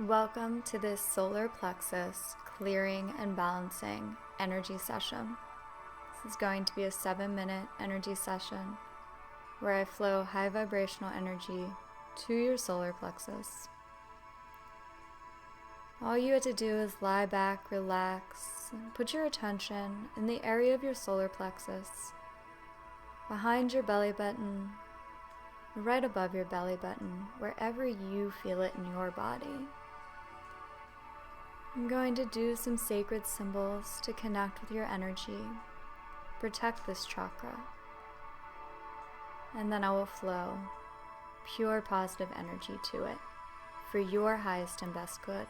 Welcome to this solar plexus clearing and balancing energy session. This is going to be a 7-minute energy session where I flow high vibrational energy to your solar plexus. All you have to do is lie back, relax, and put your attention in the area of your solar plexus, behind your belly button, right above your belly button, wherever you feel it in your body. I'm going to do some sacred symbols to connect with your energy, protect this chakra, and then I will flow pure positive energy to it for your highest and best good.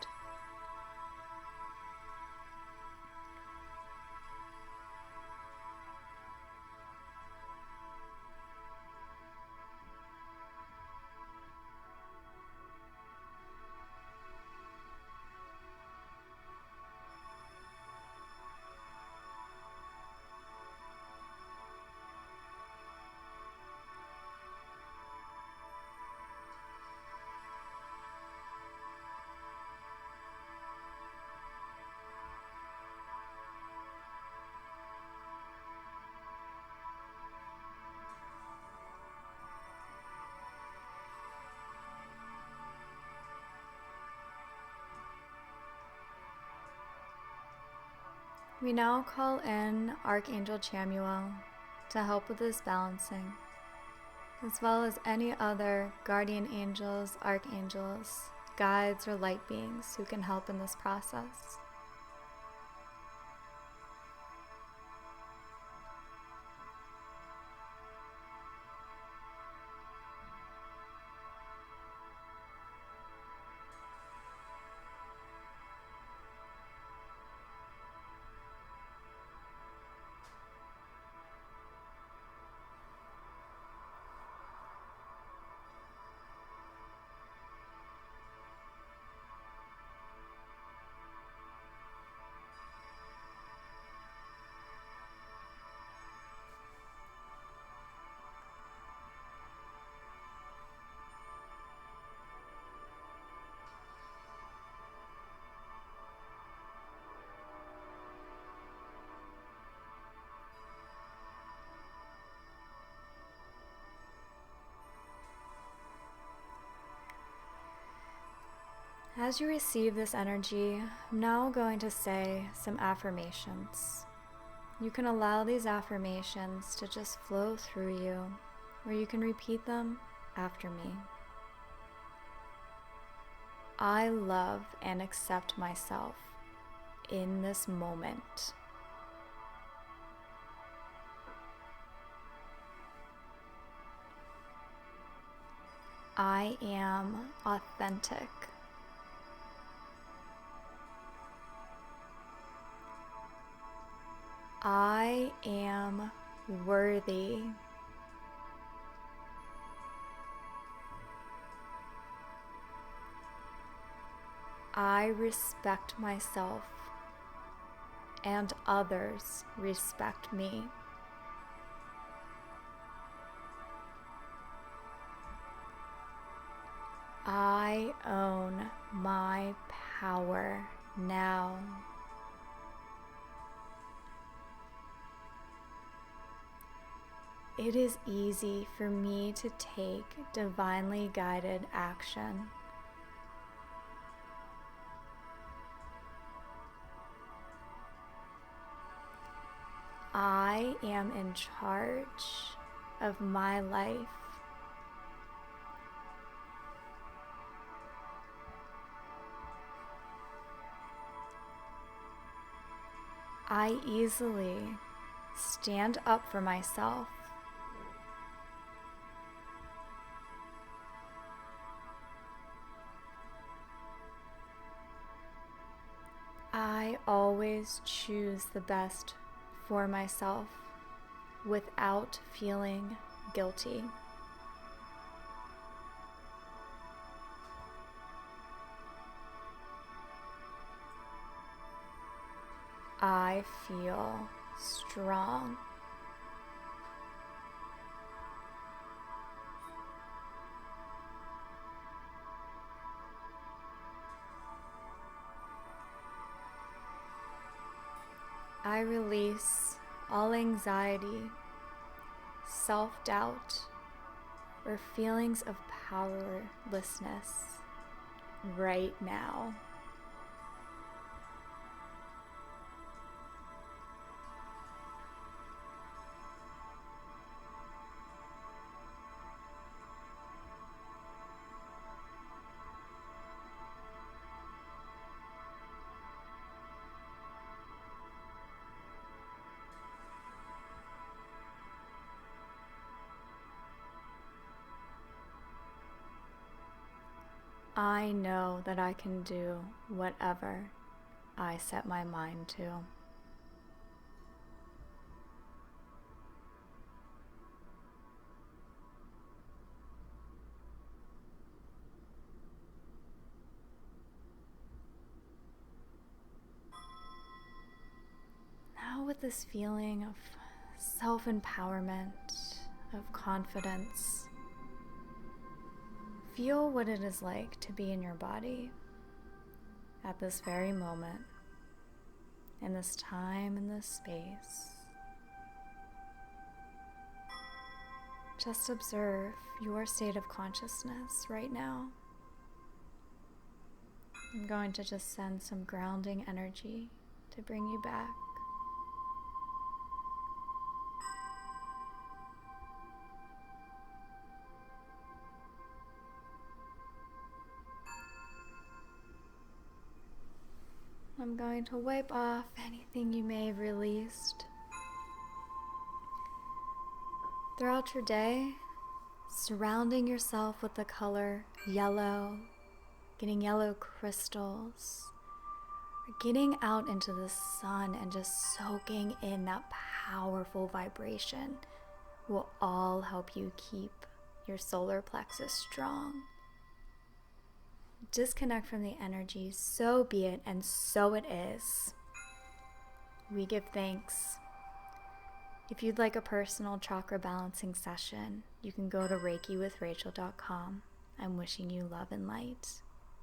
We now call in Archangel Chamuel to help with this balancing, as well as any other guardian angels, archangels, guides, or light beings who can help in this process. As you receive this energy, I'm now going to say some affirmations. You can allow these affirmations to just flow through you, or you can repeat them after me. I love and accept myself in this moment. I am authentic. I am worthy. I respect myself, and others respect me. I own my power now. It is easy for me to take divinely guided action. I am in charge of my life. I easily stand up for myself. I always choose the best for myself without feeling guilty. I feel strong. I release all anxiety, self-doubt, or feelings of powerlessness right now. I know that I can do whatever I set my mind to. Now with this feeling of self-empowerment, of confidence, feel what it is like to be in your body at this very moment, in this time, in this space. Just observe your state of consciousness right now. I'm going to just send some grounding energy to bring you back. I'm going to wipe off anything you may have released. Throughout your day, surrounding yourself with the color yellow, getting yellow crystals, or getting out into the sun and just soaking in that powerful vibration will all help you keep your solar plexus strong. Disconnect from the energy, so be it, and so it is. We give thanks. If you'd like a personal chakra balancing session, you can go to reikiwithrachel.com. I'm wishing you love and light.